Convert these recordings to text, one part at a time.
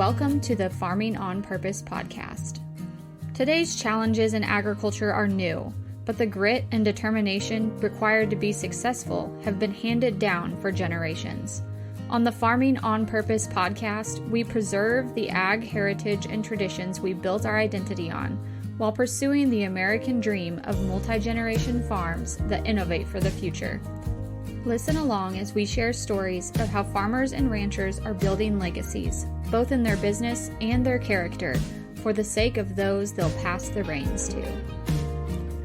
Welcome to the Farming on Purpose podcast. Today's challenges in agriculture are new, but the grit and determination required to be successful have been handed down for generations. On the Farming on Purpose podcast, we preserve the ag heritage and traditions we built our identity on, while pursuing the American dream of multi-generation farms that innovate for the future. Listen along as we share stories of how farmers and ranchers are building legacies, both in their business and their character, for the sake of those they'll pass the reins to.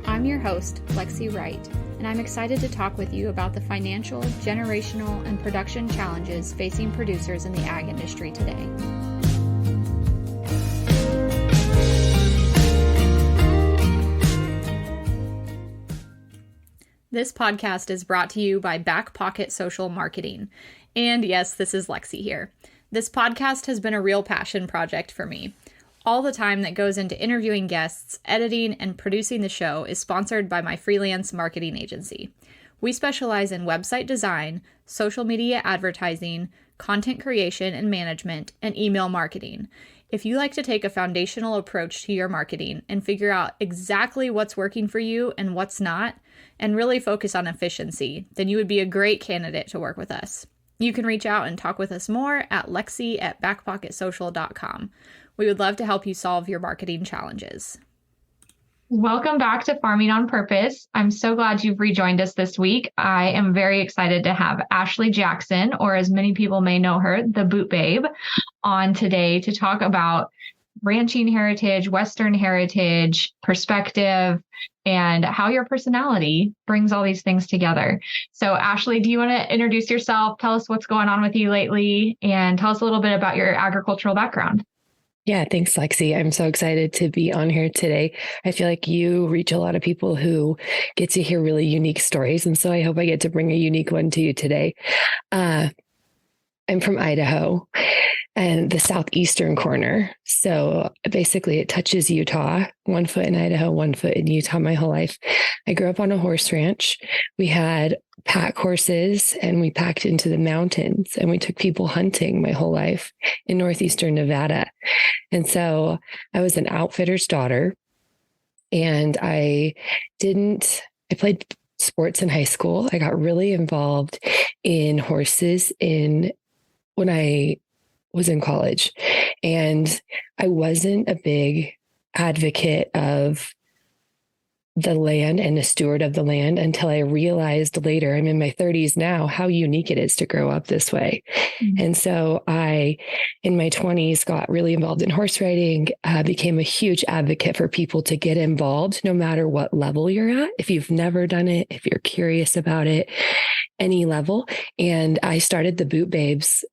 I'm your host, Lexi Wright, and I'm excited to talk with you about the financial, generational, and production challenges facing producers in the ag industry today. This podcast is brought to you by Back Pocket Social Marketing. And yes, this is Lexi here. This podcast has been a real passion project for me. All the time that goes into interviewing guests, editing, and producing the show is sponsored by my freelance marketing agency. We specialize in website design, social media advertising, content creation and management, and email marketing. If you like to take a foundational approach to your marketing and figure out exactly what's working for you and what's not, and really focus on efficiency, then you would be a great candidate to work with us. You can reach out and talk with us more at lexi@backpocketsocial.com. We would love to help you solve your marketing challenges. Welcome back to Farming on Purpose. I'm so glad you've rejoined us this week. I am very excited to have Ashley Jackson, or as many people may know her, the Boot Babe, on today to talk about ranching heritage, Western heritage, perspective, and how your personality brings all these things together. So Ashley, do you want to introduce yourself? Tell us what's going on with you lately, and tell us a little bit about your agricultural background. Yeah, thanks, Lexi. I'm so excited to be on here today. I feel like you reach a lot of people who get to hear really unique stories. And so I hope I get to bring a unique one to you today. I'm from Idaho and the southeastern corner. So basically it touches Utah, 1 foot in Idaho, 1 foot in Utah my whole life. I grew up on a horse ranch. We had pack horses and we packed into the mountains and we took people hunting my whole life in northeastern Nevada. And so I was an outfitter's daughter, and I played sports in high school. I got really involved in horses when I was in college, and I wasn't a big advocate of the land and a steward of the land until I realized later, I'm in my 30s now, how unique it is to grow up this way. Mm-hmm. And so I, in my 20s, got really involved in horse riding, became a huge advocate for people to get involved no matter what level you're at. If you've never done it, if you're curious about it, any level. And I started the Boot Babes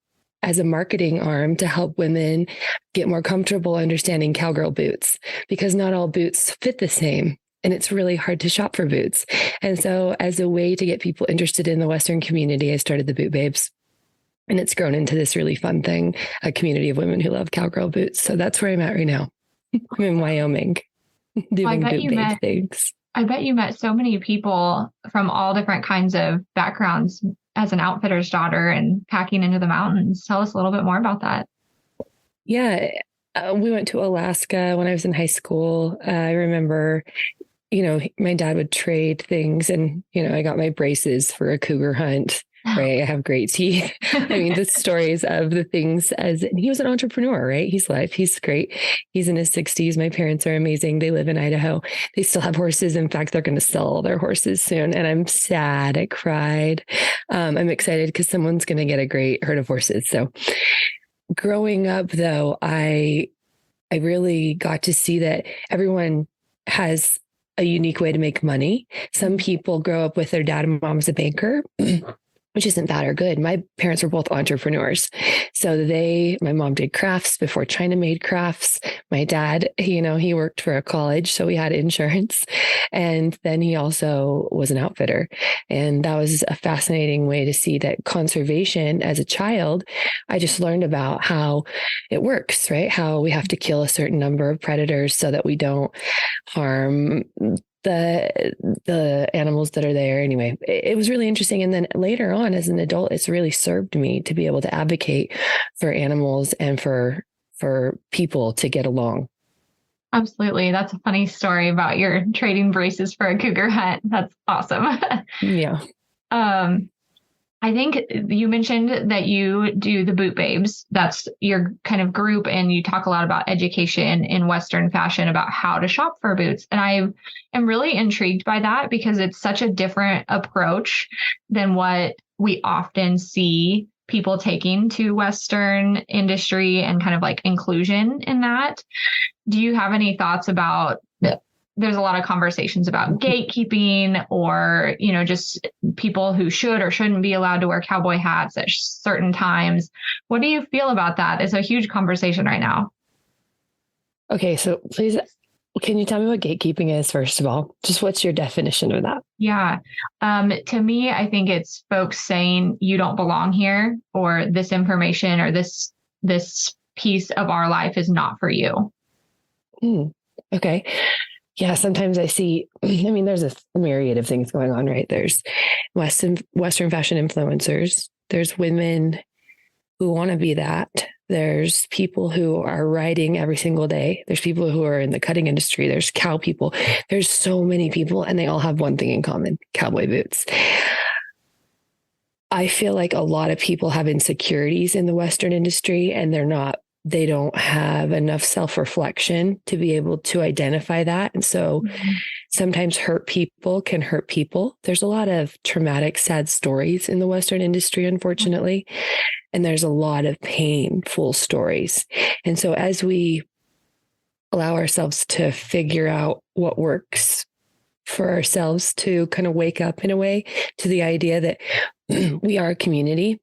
as a marketing arm to help women get more comfortable understanding cowgirl boots, because not all boots fit the same. And it's really hard to shop for boots. And so as a way to get people interested in the Western community, I started the Boot Babes. And it's grown into this really fun thing, a community of women who love cowgirl boots. So that's where I'm at right now. I'm in Wyoming doing Boot Babe things. I bet you met so many people from all different kinds of backgrounds as an outfitter's daughter and packing into the mountains. Tell us a little bit more about that. Yeah. We went to Alaska when I was in high school. I remember, my dad would trade things, and, I got my braces for a cougar hunt, right? I have great teeth. I mean, the stories of the things he was an entrepreneur, right? He's great. He's in his 60s. My parents are amazing. They live in Idaho. They still have horses. In fact, they're going to sell all their horses soon. And I'm sad. I cried. I'm excited because someone's going to get a great herd of horses. So growing up though, I really got to see that everyone has a unique way to make money. Some people grow up with their dad and mom's a banker, which isn't bad or good. My parents were both entrepreneurs. So my mom did crafts before China made crafts. My dad, he worked for a college, so we had insurance. And then he also was an outfitter. And that was a fascinating way to see that conservation as a child. I just learned about how it works, right? How we have to kill a certain number of predators so that we don't harm the animals that are there. Anyway, it was really interesting. And then later on as an adult, it's really served me to be able to advocate for animals and for for people to get along. Absolutely. That's a funny story about your trading braces for a cougar hunt. That's awesome. Yeah. I think you mentioned that you do the Boot Babes. That's your kind of group, and you talk a lot about education in Western fashion about how to shop for boots. And I am really intrigued by that because it's such a different approach than what we often see people taking to Western industry and kind of like inclusion in that. Do you have any thoughts about there's a lot of conversations about gatekeeping or, just people who should or shouldn't be allowed to wear cowboy hats at certain times. What do you feel about that? It's a huge conversation right now. Okay, so please, can you tell me what gatekeeping is, first of all? Just what's your definition of that? Yeah. To me, I think it's folks saying you don't belong here, or this information or this piece of our life is not for you. Okay. Yeah, sometimes I see, there's a myriad of things going on, right? There's Western fashion influencers. There's women who want to be that. There's people who are riding every single day. There's people who are in the cutting industry. There's cow people. There's so many people, and they all have one thing in common: cowboy boots. I feel like a lot of people have insecurities in the Western industry, and they don't have enough self-reflection to be able to identify that. And so sometimes hurt people can hurt people. There's a lot of traumatic, sad stories in the Western industry, unfortunately. And there's a lot of painful stories. And so as we allow ourselves to figure out what works for ourselves, to kind of wake up in a way to the idea that we are a community.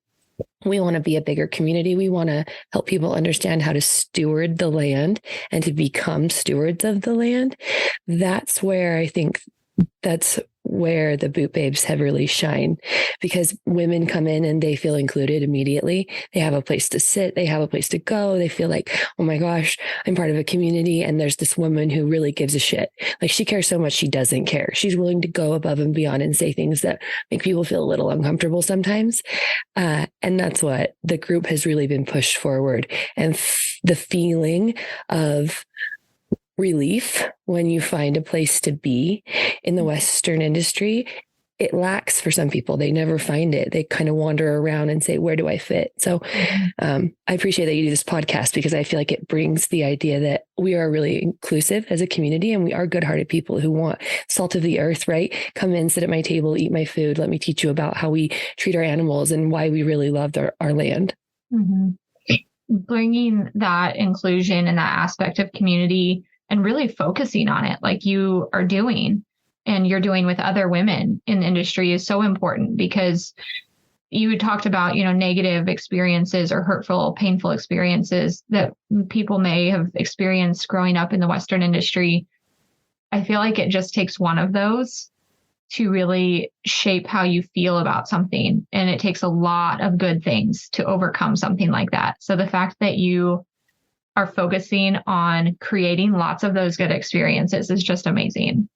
We want to be a bigger community. We want to help people understand how to steward the land and to become stewards of the land. That's where I think the Boot Babes have really shined, because women come in and they feel included immediately. They have a place to sit. They have a place to go. They feel like, oh my gosh, I'm part of a community. And there's this woman who really gives a shit. Like, she cares so much, she doesn't care. She's willing to go above and beyond and say things that make people feel a little uncomfortable sometimes. And that's what the group has really been pushed forward. And the feeling of relief when you find a place to be in the Western industry, it lacks for some people. They never find it. They kind of wander around and say, where do I fit? So I appreciate that you do this podcast, because I feel like it brings the idea that we are really inclusive as a community, and we are good-hearted people who want salt of the earth, right? Come in, sit at my table, eat my food. Let me teach you about how we treat our animals and why we really love our land. Bringing that inclusion and that aspect of community and really focusing on it like you are doing and you're doing with other women in the industry is so important, because you talked about, negative experiences or hurtful, painful experiences that people may have experienced growing up in the Western industry. I feel like it just takes one of those to really shape how you feel about something. And it takes a lot of good things to overcome something like that. So the fact that you are focusing on creating lots of those good experiences is just amazing.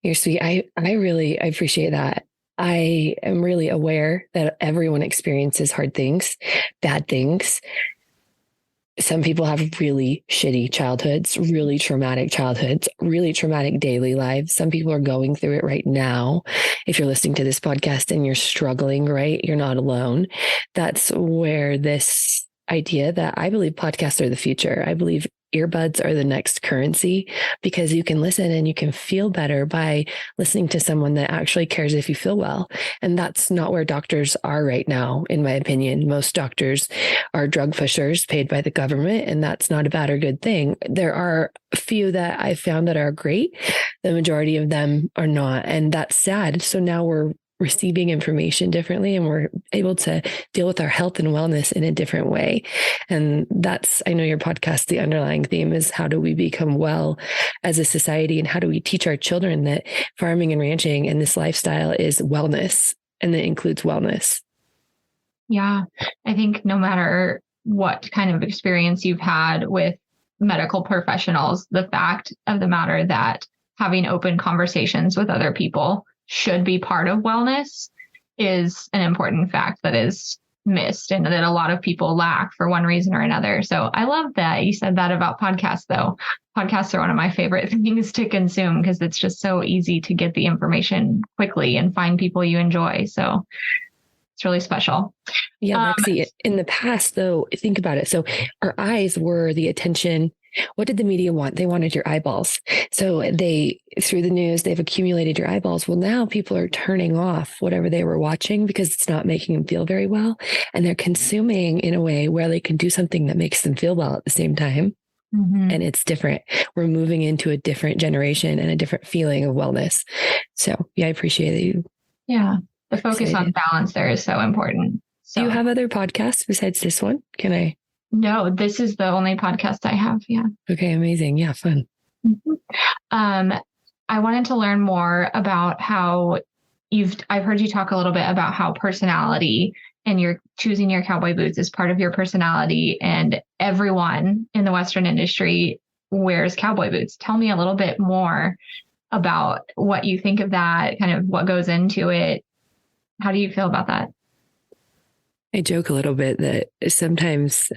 You're sweet. I appreciate that. I am really aware that everyone experiences hard things, bad things. Some people have really shitty childhoods, really traumatic daily lives. Some people are going through it right now. If you're listening to this podcast and you're struggling, right, you're not alone. That's where this idea that I believe podcasts are the future. I believe earbuds are the next currency, because you can listen and you can feel better by listening to someone that actually cares if you feel well. And that's not where doctors are right now, in my opinion. Most doctors are drug pushers paid by the government, and that's not a bad or good thing. There are a few that I've found that are great. The majority of them are not, and that's sad. So now we're receiving information differently, and we're able to deal with our health and wellness in a different way. And that's, I know your podcast, the underlying theme is, how do we become well as a society, and how do we teach our children that farming and ranching and this lifestyle is wellness, and that includes wellness? Yeah, I think no matter what kind of experience you've had with medical professionals, the fact of the matter that having open conversations with other people should be part of wellness is an important fact that is missed and that a lot of people lack for one reason or another. So I love that you said that about podcasts, though. Podcasts are one of my favorite things to consume because it's just so easy to get the information quickly and find people you enjoy. So it's really special. Yeah, Lexi, in the past, though, think about it. So our eyes were the attention. What did the media want? They wanted your eyeballs. So through the news, they've accumulated your eyeballs. Well, now people are turning off whatever they were watching because it's not making them feel very well. And they're consuming in a way where they can do something that makes them feel well at the same time. Mm-hmm. And it's different. We're moving into a different generation and a different feeling of wellness. So yeah, I appreciate that you. Yeah. The focus on balance there is so important. So, do you have other podcasts besides this one? Can I? No, this is the only podcast I have. Yeah. Okay. Amazing. Yeah. Fun. Mm-hmm. I wanted to learn more about how I've heard you talk a little bit about how personality and you're choosing your cowboy boots is part of your personality, and everyone in the Western industry wears cowboy boots. Tell me a little bit more about what you think of that, kind of what goes into it. How do you feel about that? I joke a little bit that sometimes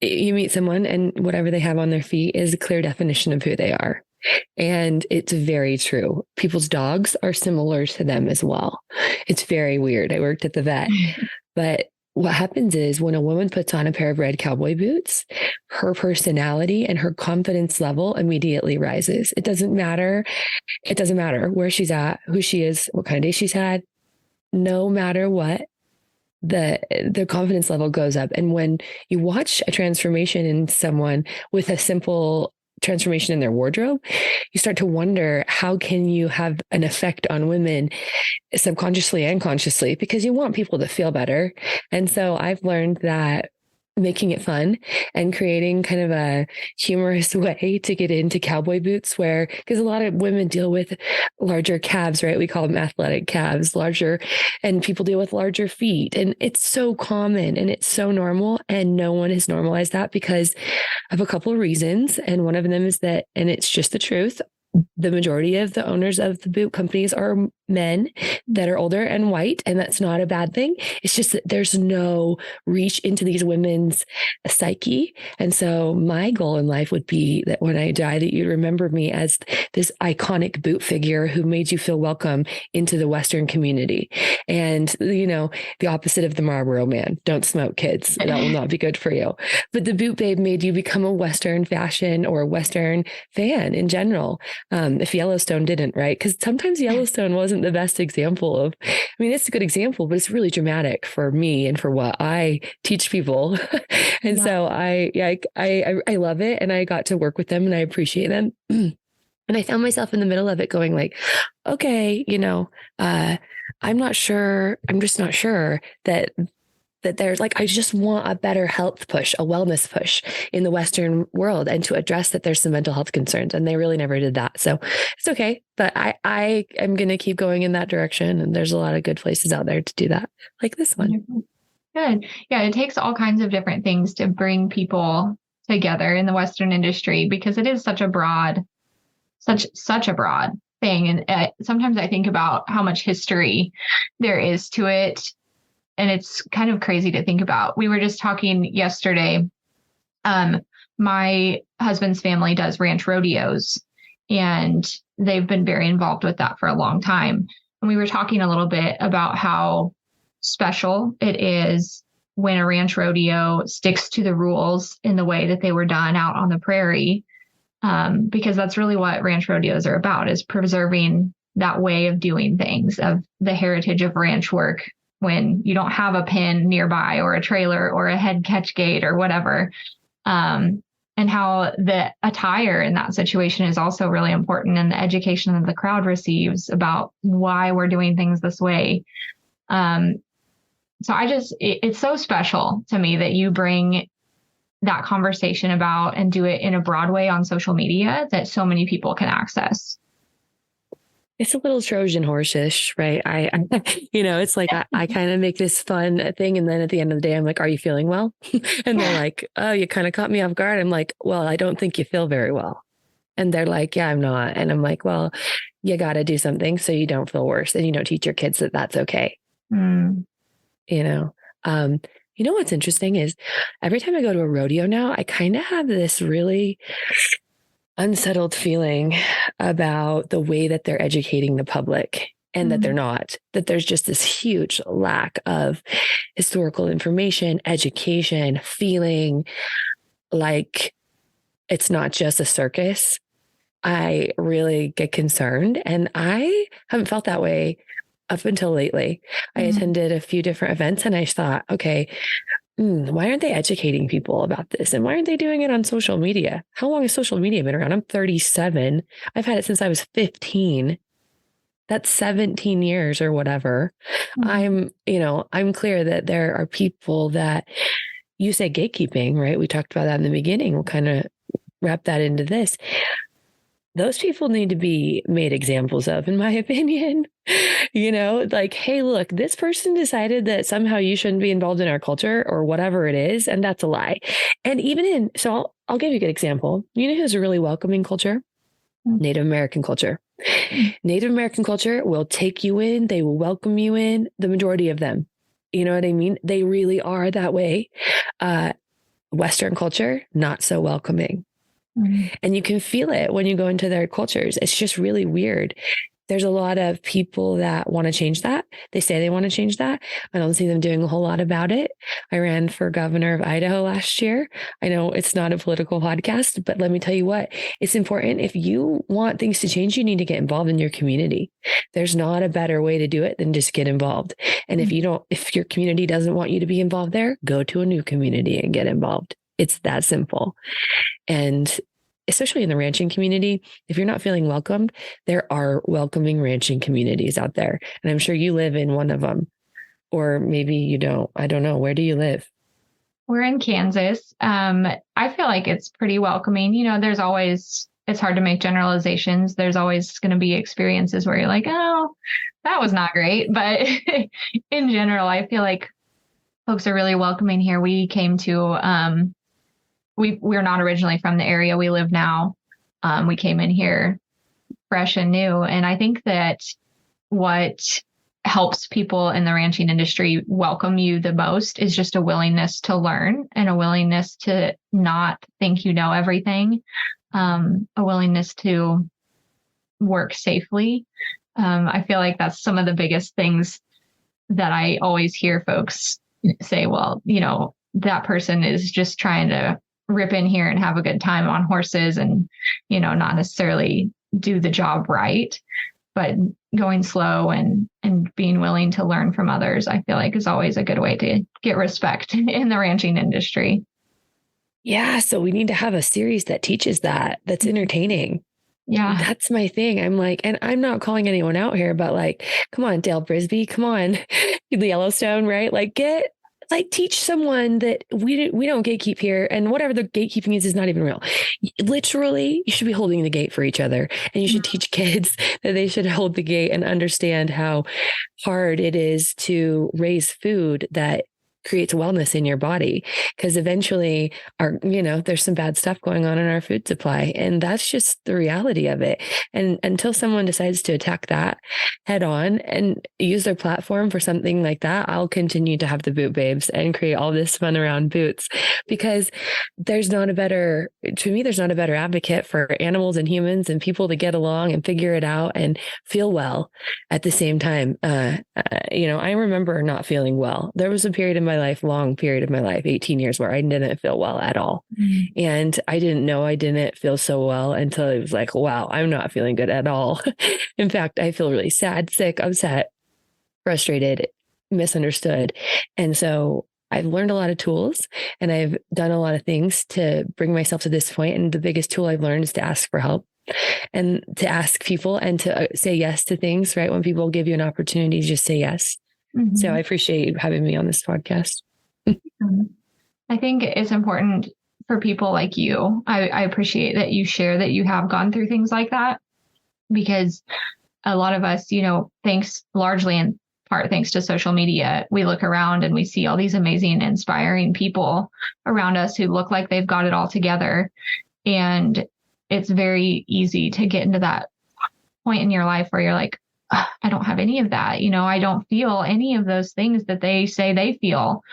you meet someone and whatever they have on their feet is a clear definition of who they are. And it's very true. People's dogs are similar to them as well. It's very weird. I worked at the vet, but what happens is when a woman puts on a pair of red cowboy boots, her personality and her confidence level immediately rises. It doesn't matter. It doesn't matter where she's at, who she is, what kind of day she's had. No matter what, the confidence level goes up. And when you watch a transformation in someone with a simple transformation in their wardrobe, you start to wonder, how can you have an effect on women subconsciously and consciously, because you want people to feel better. And so I've learned that making it fun and creating kind of a humorous way to get into cowboy boots, where, because a lot of women deal with larger calves, right? We call them athletic calves, larger, and people deal with larger feet. And it's so common and it's so normal. And no one has normalized that because of a couple of reasons. And one of them is that, and it's just the truth, the majority of the owners of the boot companies are men that are older and white, and that's not a bad thing. It's just that there's no reach into these women's psyche. And so my goal in life would be that when I die, that you remember me as this iconic boot figure who made you feel welcome into the Western community. And, you know, the opposite of the Marlboro Man, don't smoke, kids. That will not be good for you. But the boot babe made you become a Western fashion or a Western fan in general. If Yellowstone didn't, right? Because sometimes Yellowstone wasn't the best example of, I mean, it's a good example, but it's really dramatic for me and for what I teach people. And so I love it. And I got to work with them and I appreciate them. And I found myself in the middle of it going like, okay, you know, I'm just not sure that there's like, I just want a better health push, a wellness push in the Western world, and to address that there's some mental health concerns, and they really never did that. So it's okay, but I am going to keep going in that direction. And there's a lot of good places out there to do that, like this one. Good. Yeah. It takes all kinds of different things to bring people together in the Western industry, because it is such a broad thing. And sometimes I think about how much history there is to it. And it's kind of crazy to think about. We were just talking yesterday. My husband's family does ranch rodeos, and they've been very involved with that for a long time. And we were talking a little bit about how special it is when a ranch rodeo sticks to the rules in the way that they were done out on the prairie, because that's really what ranch rodeos are about, is preserving that way of doing things, of the heritage of ranch work, when you don't have a pen nearby or a trailer or a head catch gate or whatever. And how the attire in that situation is also really important, and the education that the crowd receives about why we're doing things this way. So it's so special to me that you bring that conversation about and do it in a broad way on social media that so many people can access. It's a little Trojan horse-ish, right? I it's like I kind of make this fun thing. And then at the end of the day, I'm like, are you feeling well? And they're like, oh, you kind of caught me off guard. I'm like, well, I don't think you feel very well. And they're like, yeah, I'm not. And I'm like, well, you got to do something so you don't feel worse. And you don't teach your kids that that's okay. you know. You know what's interesting is every time I go to a rodeo now, I kind of have this really unsettled feeling about the way that they're educating the public, and that they're not, that there's just this huge lack of historical information, education, feeling like it's not just a circus. I really get concerned, and I haven't felt that way up until lately. I attended a few different events and I thought, okay, why aren't they educating people about this? And why aren't they doing it on social media? How long has social media been around? I'm 37. I've had it since I was 15. That's 17 years or whatever. I'm clear that there are people that, you say gatekeeping, right? We talked about that in the beginning. We'll kind of wrap that into this. Those people need to be made examples of, in my opinion. Like, hey, look, this person decided that somehow you shouldn't be involved in our culture or whatever it is. And that's a lie. And even so I'll give you a good example. You know who's a really welcoming culture? Native American culture. Native American culture will take you in. They will welcome you in, the majority of them. You know what I mean? They really are that way. Western culture, not so welcoming. And you can feel it when you go into their cultures. It's just really weird. There's a lot of people that want to change that. They say they want to change that. I don't see them doing a whole lot about it. I ran for governor of Idaho last year. I know it's not a political podcast, but let me tell you what, it's important. If you want things to change, you need to get involved in your community. There's not a better way to do it than just get involved. And if your community doesn't want you to be involved there, go to a new community and get involved. It's that simple. And especially in the ranching community, if you're not feeling welcomed, there are welcoming ranching communities out there. And I'm sure you live in one of them, or maybe you don't. I don't know. Where do you live? We're in Kansas. I feel like it's pretty welcoming. It's hard to make generalizations. There's always going to be experiences where you're like, oh, that was not great. But in general, I feel like folks are really welcoming here. We came to, we're not originally from the area we live now. We came in here fresh and new. And I think that what helps people in the ranching industry welcome you the most is just a willingness to learn and a willingness to not think you know everything, a willingness to work safely. I feel like that's some of the biggest things that I always hear folks say, well, that person is just trying to rip in here and have a good time on horses and, not necessarily do the job right, but going slow and being willing to learn from others, I feel like is always a good way to get respect in the ranching industry. Yeah. So we need to have a series that teaches that's entertaining. Yeah. That's my thing. I'm like, and I'm not calling anyone out here, but like, come on, Dale Brisby, come on, Yellowstone, right? Teach someone that we don't gatekeep here, and whatever the gatekeeping is not even real. Literally, you should be holding the gate for each other, and you should teach kids that they should hold the gate and understand how hard it is to raise food that creates wellness in your body, because eventually there's some bad stuff going on in our food supply, and that's just the reality of it. And until someone decides to attack that head on and use their platform for something like that, I'll continue to have the boot babes and create all this fun around boots, because there's not a better advocate for animals and humans and people to get along and figure it out and feel well at the same time. I remember not feeling well. There was a long period of my life, 18 years, where I didn't feel well at all. And I didn't know I didn't feel so well until it was like, wow, I'm not feeling good at all. In fact, I feel really sad, sick, upset, frustrated, misunderstood. And so I've learned a lot of tools, and I've done a lot of things to bring myself to this point. And the biggest tool I've learned is to ask for help and to ask people and to say yes to things, right? When people give you an opportunity, just say yes. So I appreciate you having me on this podcast. I think it's important for people like you. I appreciate that you share that you have gone through things like that, because a lot of us, thanks largely in part thanks to social media, we look around and we see all these amazing, inspiring people around us who look like they've got it all together. And it's very easy to get into that point in your life where you're like, I don't have any of that. I don't feel any of those things that they say they feel.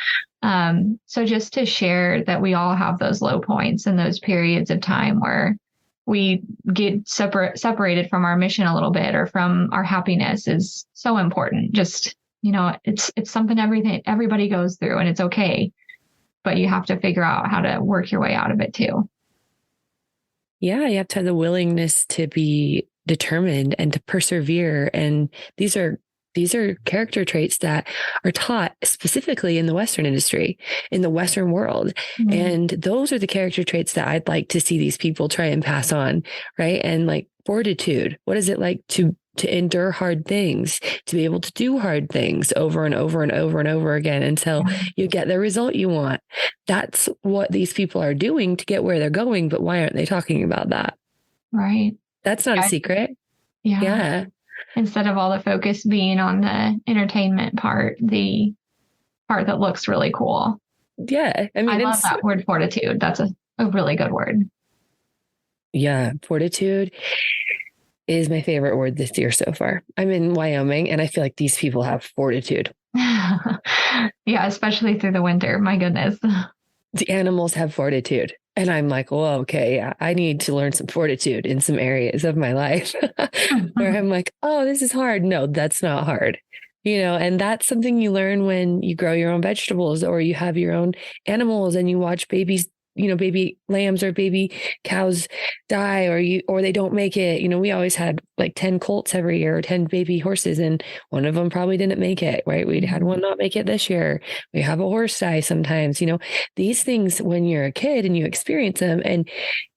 So just to share that we all have those low points and those periods of time where we get separated from our mission a little bit or from our happiness is so important. Just, it's something everybody goes through, and it's okay, but you have to figure out how to work your way out of it too. Yeah, you have to have the willingness to be determined and to persevere. And these are character traits that are taught specifically in the Western industry, in the Western world. Mm-hmm. And those are the character traits that I'd like to see these people try and pass on, right? And like fortitude. What is it like to endure hard things, to be able to do hard things over and over and over and over again until you get the result you want? That's what these people are doing to get where they're going. But why aren't they talking about that? Right. That's not a secret. Yeah. Instead of all the focus being on the entertainment part, the part that looks really cool. Yeah. I love that word, fortitude. That's a really good word. Yeah. Fortitude is my favorite word this year so far. I'm in Wyoming and I feel like these people have fortitude. Yeah, especially through the winter. My goodness. The animals have fortitude. And I'm like, well, okay, yeah, I need to learn some fortitude in some areas of my life where I'm like, oh, this is hard. No, that's not hard. And that's something you learn when you grow your own vegetables or you have your own animals and you watch babies, baby lambs or baby cows die or they don't make it. We always had like 10 colts every year or 10 baby horses, and one of them probably didn't make it, right? We had one not make it this year. We have a horse die sometimes. These things, when you're a kid and you experience them and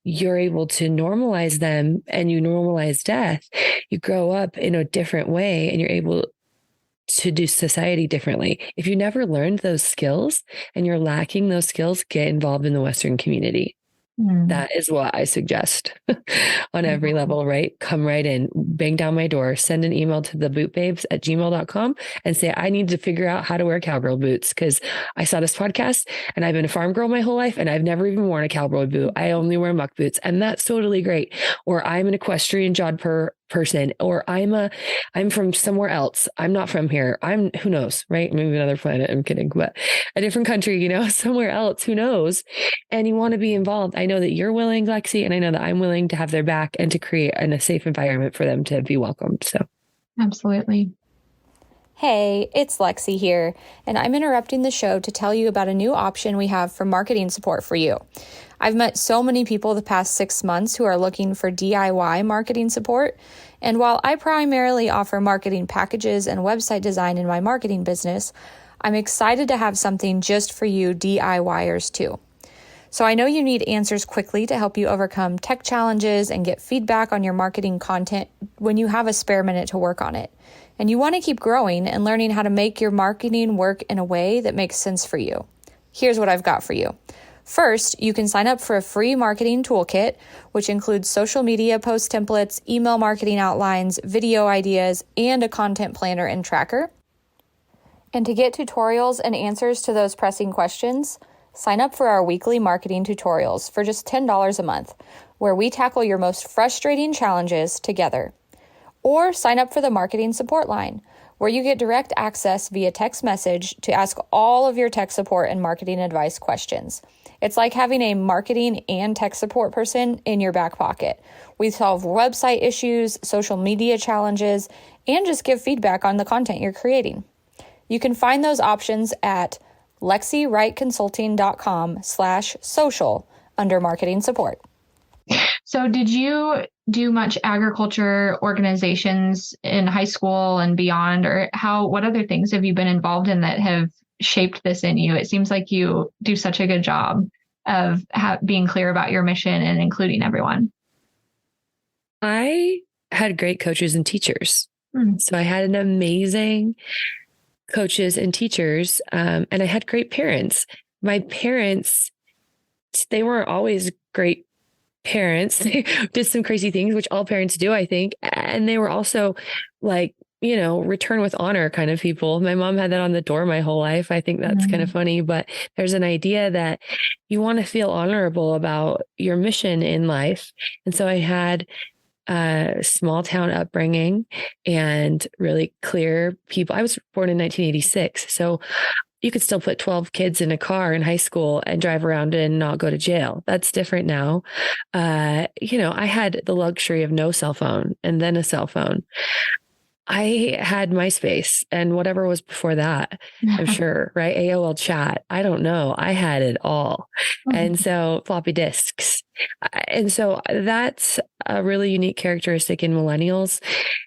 you're able to normalize them and you normalize death, you grow up in a different way and you're able to do society differently. If you never learned those skills and you're lacking those skills, get involved in the Western community. That is what I suggest on every level, right? Come right in, bang down my door, send an email to thebootbabes@gmail.com and say, I need to figure out how to wear cowgirl boots because I saw this podcast and I've been a farm girl my whole life and I've never even worn a cowboy boot. I only wear muck boots, and that's totally great. Or I'm an equestrian jod person, or I'm from somewhere else. I'm not from here. Who knows, right? Maybe another planet. I'm kidding, but a different country, somewhere else, who knows? And you want to be involved. I know that you're willing, Lexi, and I know that I'm willing to have their back and to create a safe environment for them to be welcomed. So. Absolutely. Hey, it's Lexi here, and I'm interrupting the show to tell you about a new option we have for marketing support for you. I've met so many people the past 6 months who are looking for DIY marketing support, and while I primarily offer marketing packages and website design in my marketing business, I'm excited to have something just for you DIYers too. So I know you need answers quickly to help you overcome tech challenges and get feedback on your marketing content when you have a spare minute to work on it. And you want to keep growing and learning how to make your marketing work in a way that makes sense for you. Here's what I've got for you. First, you can sign up for a free marketing toolkit, which includes social media post templates, email marketing outlines, video ideas, and a content planner and tracker. And to get tutorials and answers to those pressing questions, sign up for our weekly marketing tutorials for just $10 a month, where we tackle your most frustrating challenges together. Or sign up for the marketing support line, where you get direct access via text message to ask all of your tech support and marketing advice questions. It's like having a marketing and tech support person in your back pocket. We solve website issues, social media challenges, and just give feedback on the content you're creating. You can find those options at lexywrightconsulting.com/social under marketing support. So did you do much agriculture organizations in high school and beyond, or what other things have you been involved in that have shaped this in you? It seems like you do such a good job of being clear about your mission and including everyone. I had great coaches and teachers. So I had an amazing coaches and teachers, and I had great parents. My parents, they weren't always great parents. They did some crazy things, which all parents do, I think. And they were also like, return with honor kind of people. My mom had that on the door my whole life. I think that's kind of funny, but there's an idea that you want to feel honorable about your mission in life. And so I had small town upbringing and really clear people. I was born in 1986. So you could still put 12 kids in a car in high school and drive around and not go to jail. That's different now. I had the luxury of no cell phone and then a cell phone. I had MySpace and whatever was before that, I'm sure, right? AOL chat. I don't know. I had it all. And so floppy disks. And so that's a really unique characteristic in millennials.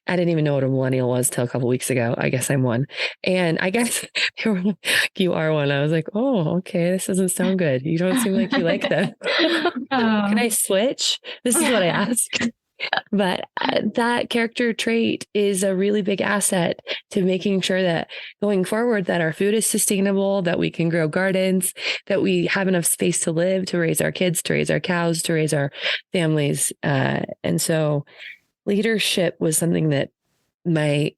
I didn't even know what a millennial was till a couple of weeks ago. I guess I'm one. And I guess they were like, you are one. I was like, oh, okay. This doesn't sound good. You don't seem like you like that. Can I switch? This is what I asked. But that character trait is a really big asset to making sure that going forward, that our food is sustainable, that we can grow gardens, that we have enough space to live, to raise our kids, to raise our cows, to raise our families. And so leadership was something that my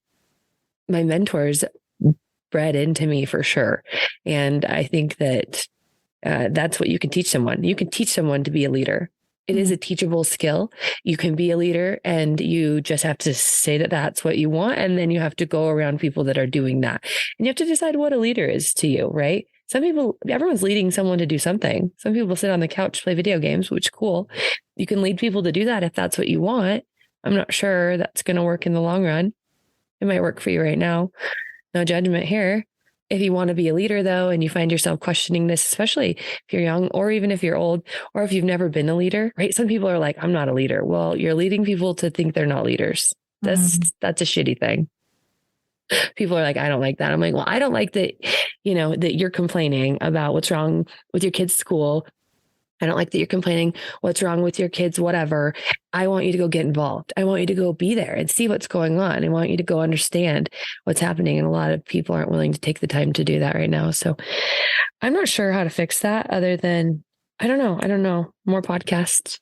mentors bred into me for sure. And I think that that's what you can teach someone. You can teach someone to be a leader. It is a teachable skill. You can be a leader and you just have to say that that's what you want. And then you have to go around people that are doing that. And you have to decide what a leader is to you, right? Everyone's leading someone to do something. Some people sit on the couch, play video games, which is cool. You can lead people to do that if that's what you want. I'm not sure that's going to work in the long run. It might work for you right now. No judgment here. If you want to be a leader, though, and you find yourself questioning this, especially if you're young or even if you're old or if you've never been a leader, right? Some people are like, I'm not a leader. Well, you're leading people to think they're not leaders. That's a shitty thing. People are like, I don't like that. I'm like, well, I don't like that, that you're complaining about what's wrong with your kid's school. I don't like that you're complaining what's wrong with your kids, whatever. I want you to go get involved. I want you to go be there and see what's going on. I want you to go understand what's happening. And a lot of people aren't willing to take the time to do that right now. So I'm not sure how to fix that other than, I don't know, more podcasts.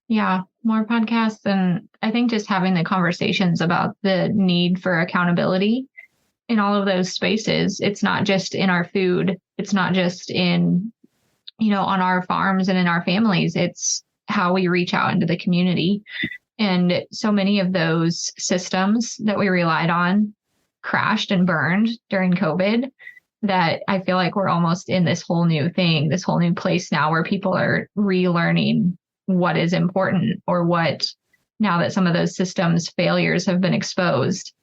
Yeah, more podcasts. And I think just having the conversations about the need for accountability in all of those spaces. It's not just in our food. It's not just in on our farms and in our families. It's how we reach out into the community. And so many of those systems that we relied on crashed and burned during COVID that I feel like we're almost in this whole new thing, this whole new place now where people are relearning what is important or what, now that some of those systems failures have been exposed,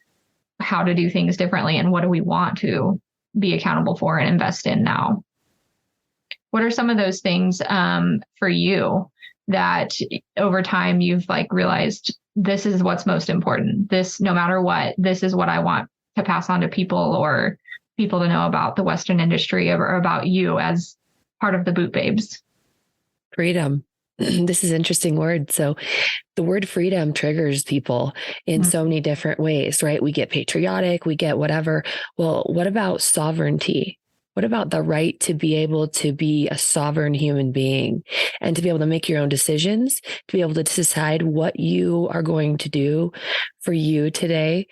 how to do things differently and what do we want to be accountable for and invest in now. What are some of those things for you that over time you've realized this is what's most important? This, no matter what, this is what I want to pass on to people or people to know about the Western industry or about you as part of the Boot Babes? Freedom. This is an interesting word. So the word freedom triggers people in so many different ways, right? We get patriotic, we get whatever. Well, what about sovereignty? What about the right to be able to be a sovereign human being and to be able to make your own decisions, to be able to decide what you are going to do for you today,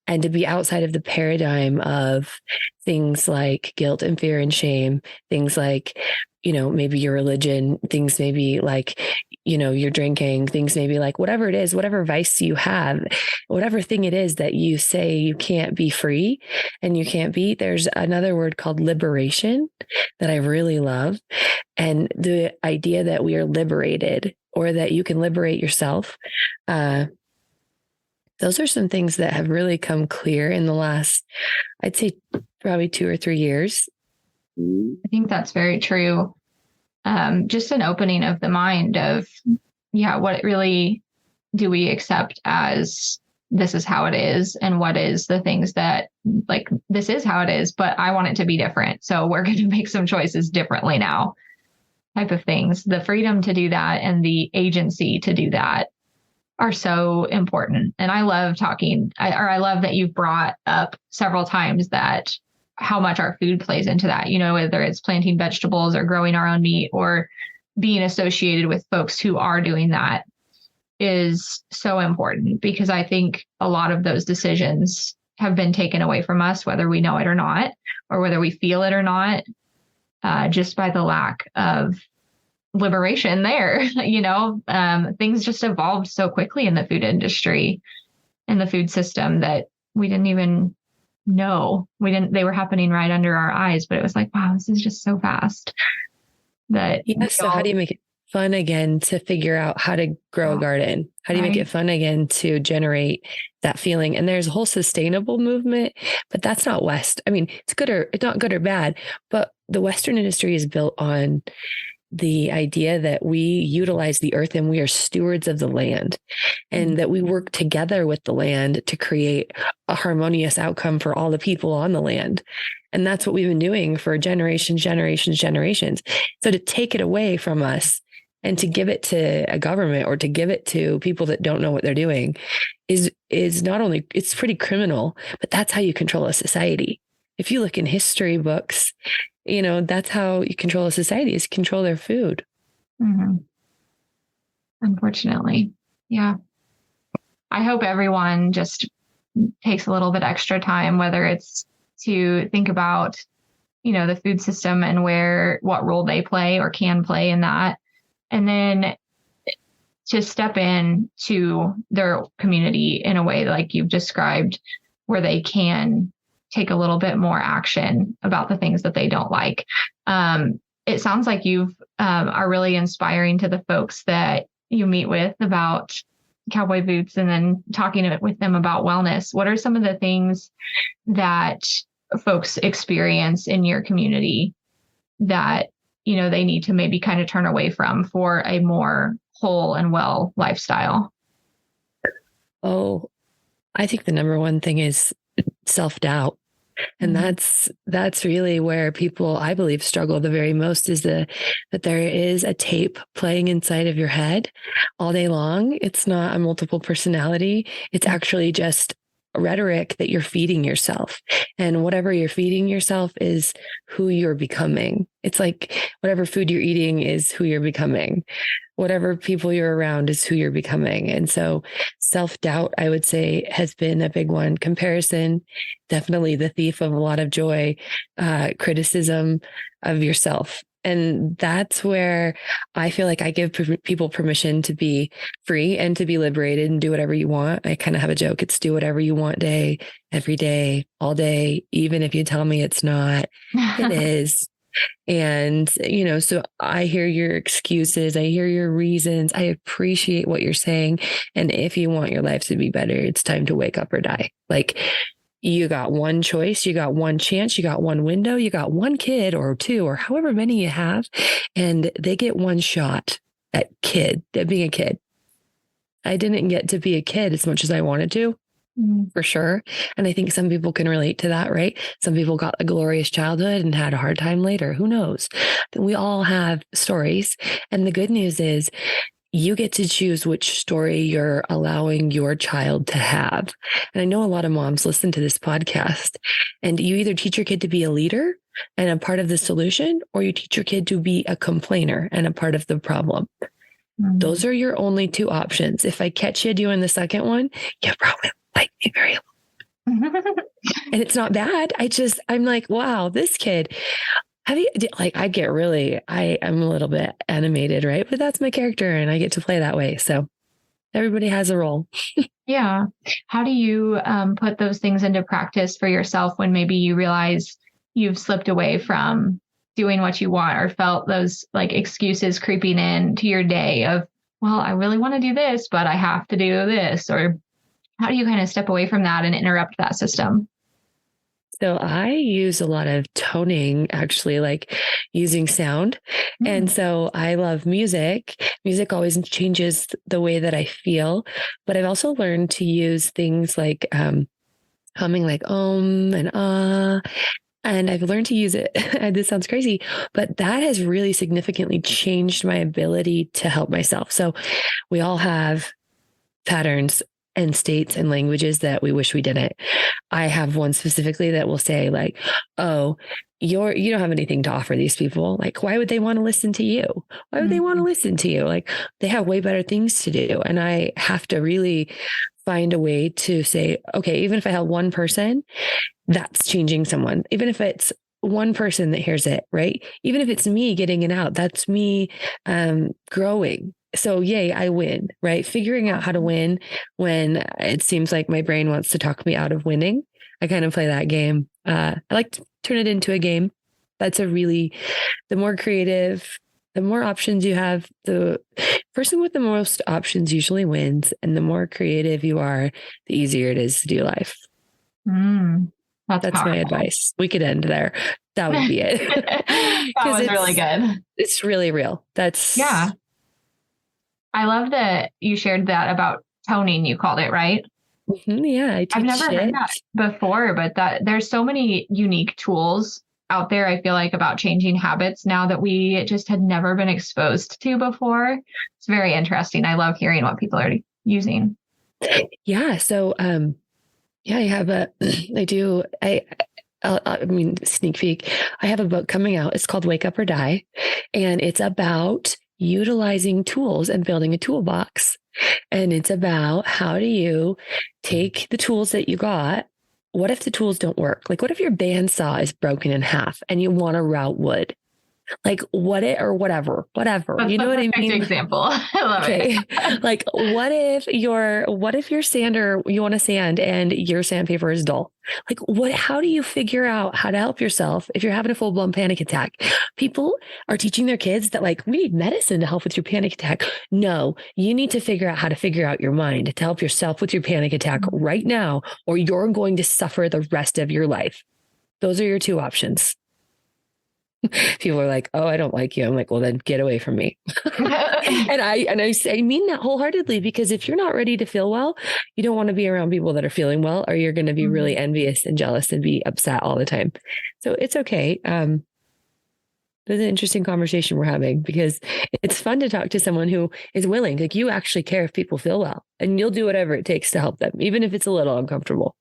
and to be outside of the paradigm of things like guilt and fear and shame, things like, maybe your religion, things maybe like, you're drinking, things maybe like whatever it is, whatever vice you have, whatever thing it is that you say you can't be free and you can't be. There's another word called liberation that I really love. And the idea that we are liberated or that you can liberate yourself. Those are some things that have really come clear in the last, I'd say probably 2 or 3 years. I think that's very true. Just an opening of the mind of, what really do we accept as this is how it is, and what is the things that this is how it is, but I want it to be different. So we're going to make some choices differently now, type of things. The freedom to do that and the agency to do that are so important. And I love talking, I love that you've brought up several times that how much our food plays into that, whether it's planting vegetables or growing our own meat or being associated with folks who are doing that is so important, because I think a lot of those decisions have been taken away from us, whether we know it or not, or whether we feel it or not, just by the lack of liberation there. Things just evolved so quickly in the food industry and the food system that we didn't even know. They were happening right under our eyes, but it was like, wow, this is just so fast that. Yeah. So how do you make it fun again to figure out how to grow a garden? How do you make it fun again to generate that feeling? And there's a whole sustainable movement, but that's not West. I mean, it's not good or bad, but the Western industry is built on the idea that we utilize the earth and we are stewards of the land, and that we work together with the land to create a harmonious outcome for all the people on the land. And that's what we've been doing for generations. So to take it away from us and to give it to a government or to give it to people that don't know what they're doing is not only, it's pretty criminal, but that's how you control a society. If you look in history books, that's how you control a society, is control their food. Mm-hmm. Unfortunately. Yeah. I hope everyone just takes a little bit extra time, whether it's to think about, the food system and what role they play or can play in that. And then to step in to their community in a way like you've described, where they can take a little bit more action about the things that they don't like. It sounds like you are really inspiring to the folks that you meet with about cowboy boots and then talking with them about wellness. What are some of the things that folks experience in your community that, they need to maybe kind of turn away from for a more whole and well lifestyle? Oh, I think the number one thing is self-doubt. And that's really where people, I believe, struggle the very most, is that there is a tape playing inside of your head all day long. It's not a multiple personality. It's actually just rhetoric that you're feeding yourself. And whatever you're feeding yourself is who you're becoming. It's like whatever food you're eating is who you're becoming. Whatever people you're around is who you're becoming. And so self-doubt, I would say, has been a big one. Comparison, definitely the thief of a lot of joy. Criticism of yourself. And that's where I feel like I give people permission to be free and to be liberated and do whatever you want. I kind of have a joke. It's do whatever you want day, every day, all day, even if you tell me it's not, it is. And, so I hear your excuses. I hear your reasons. I appreciate what you're saying. And if you want your life to be better, it's time to wake up or die. Like, you got one choice, you got one chance, you got one window, you got one kid or two or however many you have, and they get one shot at being a kid. I didn't get to be a kid as much as I wanted to, for sure. And I think some people can relate to that, right? Some people got a glorious childhood and had a hard time later. Who knows? We all have stories. And the good news is, you get to choose which story you're allowing your child to have. And I know a lot of moms listen to this podcast, and you either teach your kid to be a leader and a part of the solution, or you teach your kid to be a complainer and a part of the problem. Those are your only two options. If I catch you doing the second one, you probably like me very long. And it's not bad. I'm like, wow, this kid, I'm a little bit animated, right? But that's my character and I get to play that way. So everybody has a role. Yeah. How do you put those things into practice for yourself when maybe you realize you've slipped away from doing what you want, or felt those like excuses creeping in to your day of, well, I really want to do this, but I have to do this? Or how do you kind of step away from that and interrupt that system? So I use a lot of toning, actually, like using sound. And so I love music. Music always changes the way that I feel. But I've also learned to use things like humming, like and and I've learned to use it. This sounds crazy, but that has really significantly changed my ability to help myself. So we all have patterns and states and languages that we wish we didn't. I have one specifically that will say like, oh, you don't have anything to offer these people. Like, why would they want to listen to you? Why would they want to listen to you? Like, they have way better things to do. And I have to really find a way to say, okay, even if I help one person, that's changing someone. Even if it's one person that hears it, right? Even if it's me getting it out, that's me growing. So yay, I win, right? Figuring out how to win when it seems like my brain wants to talk me out of winning. I kind of play that game. I like to turn it into a game. That's the more creative, the more options you have, the person with the most options usually wins. And the more creative you are, the easier it is to do life. That's my advice. We could end there. That would be it. That was really good. It's really real. Yeah. I love that you shared that about toning, you called it, right? Mm-hmm, yeah. I've never heard that before, but there's so many unique tools out there, I feel like, about changing habits now that we just had never been exposed to before. It's very interesting. I love hearing what people are using. Yeah. So, I have sneak peek. I have a book coming out. It's called Wake Up or Die. And it's about utilizing tools and building a toolbox. And it's about how do you take the tools that you got. What if the tools don't work? Like, what if your bandsaw is broken in half and you want to route wood? Like whatever. That's you know what I mean? Example. I love it. Like, what if your sander, you want to sand and your sandpaper is dull? Like, how do you figure out how to help yourself if you're having a full blown panic attack? People are teaching their kids that, like, we need medicine to help with your panic attack. No, you need to figure out how to figure out your mind to help yourself with your panic attack right now, or you're going to suffer the rest of your life. Those are your two options. People are like, oh, I don't like you. I'm like, well, then get away from me. and I mean that wholeheartedly, because if you're not ready to feel well, you don't want to be around people that are feeling well, or you're going to be really envious and jealous and be upset all the time. So it's okay. There's an interesting conversation we're having, because it's fun to talk to someone who is willing, like, you actually care if people feel well, and you'll do whatever it takes to help them, even if it's a little uncomfortable.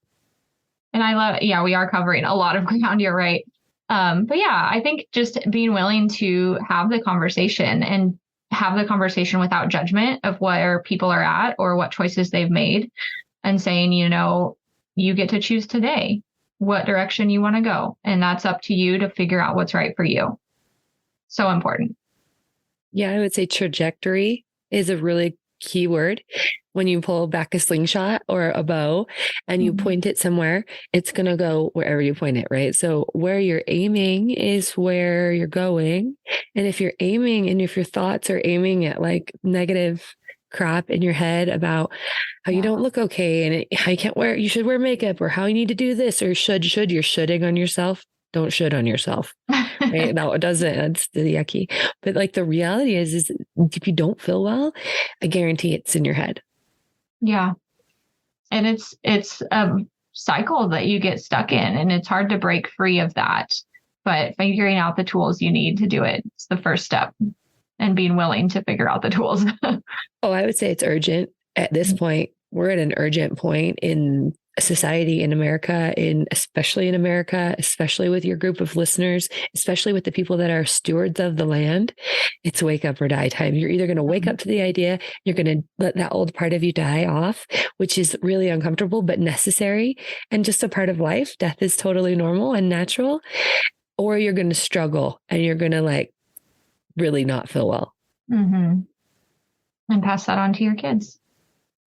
And I love, we are covering a lot of ground. You're right. But yeah, I think just being willing to have the conversation and have the conversation without judgment of where people are at or what choices they've made, and saying, you get to choose today what direction you want to go. And that's up to you to figure out what's right for you. So important. Yeah, I would say trajectory is a really key word. When you pull back a slingshot or a bow and you point it somewhere, it's going to go wherever you point it, right? So where you're aiming is where you're going. And if you're aiming, and if your thoughts are aiming at like negative crap in your head about how you don't look okay, and how you should wear makeup, or how you need to do this, or you're shoulding on yourself. Don't should on yourself. Right? No, it doesn't. That's yucky. But like, the reality is if you don't feel well, I guarantee it's in your head. Yeah. And it's a cycle that you get stuck in, and it's hard to break free of that. But figuring out the tools you need to do it, it's the first step, and being willing to figure out the tools. Oh, I would say it's urgent at this point. We're at an urgent point in society in America, especially with your group of listeners, especially with the people that are stewards of the land. It's wake up or die time. You're either going to wake up to the idea, you're going to let that old part of you die off, which is really uncomfortable, but necessary and just a part of life. Death is totally normal and natural. Or you're going to struggle, and you're going to like really not feel well. And pass that on to your kids.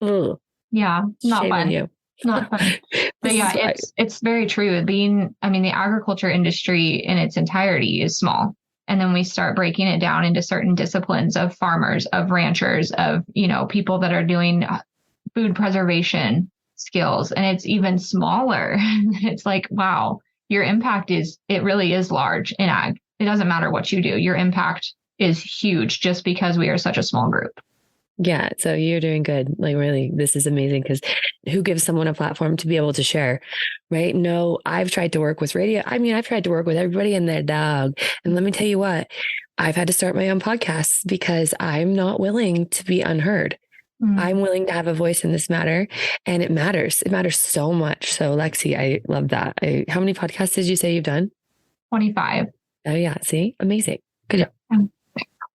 Ugh. Yeah. Not Shame fun. on you. Not fun. But yeah, it's very true. The agriculture industry in its entirety is small. And then we start breaking it down into certain disciplines of farmers, of ranchers, of, people that are doing food preservation skills. And it's even smaller. It's like, wow, your impact it really is large in ag. It doesn't matter what you do. Your impact is huge just because we are such a small group. Yeah. So you're doing good. Like, really, this is amazing, because who gives someone a platform to be able to share, right? No, I've tried to work with radio. I've tried to work with everybody and their dog. And let me tell you what, I've had to start my own podcasts because I'm not willing to be unheard. I'm willing to have a voice in this matter, and it matters. It matters so much. So Lexi, I love that. How many podcasts did you say you've done? 25. Oh yeah. See, amazing. Good job.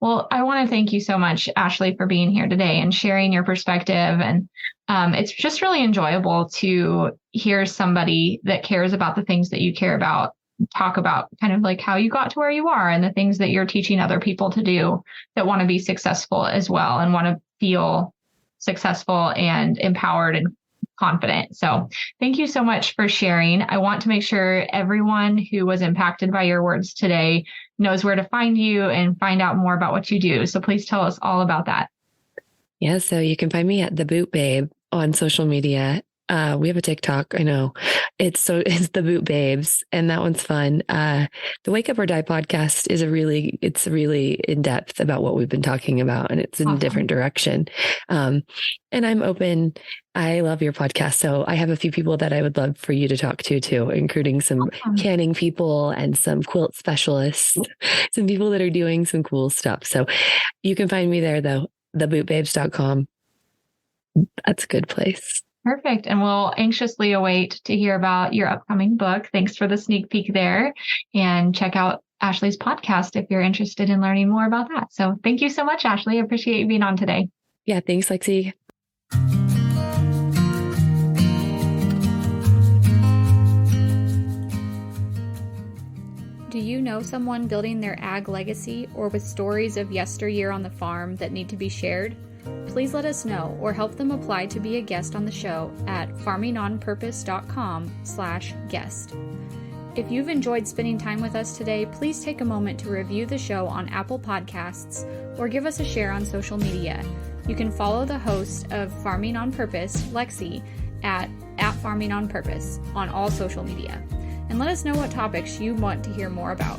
Well, I want to thank you so much, Ashley, for being here today and sharing your perspective. And it's just really enjoyable to hear somebody that cares about the things that you care about talk about kind of like how you got to where you are and the things that you're teaching other people to do that want to be successful as well and want to feel successful and empowered and confident. So thank you so much for sharing. I want to make sure everyone who was impacted by your words today knows where to find you and find out more about what you do. So please tell us all about that. Yeah, so you can find me at The Boot Babe on social media. We have a TikTok. I know it's The Boot Babes, and that one's fun. The Wake Up or Die podcast is it's really in depth about what we've been talking about, and it's in a different direction. And I'm open. I love your podcast. So I have a few people that I would love for you to talk to too, including some canning people and some quilt specialists, some people that are doing some cool stuff. So you can find me there though, thebootbabes.com. That's a good place. Perfect. And we'll anxiously await to hear about your upcoming book. Thanks for the sneak peek there. And check out Ashley's podcast if you're interested in learning more about that. So thank you so much, Ashley. I appreciate you being on today. Yeah, thanks, Lexi. Do you know someone building their ag legacy or with stories of yesteryear on the farm that need to be shared? Please let us know or help them apply to be a guest on the show at farmingonpurpose.com/guest. If you've enjoyed spending time with us today, please take a moment to review the show on Apple Podcasts or give us a share on social media. You can follow the host of Farming on Purpose, Lexi, at Farming on Purpose on all social media. And let us know what topics you want to hear more about.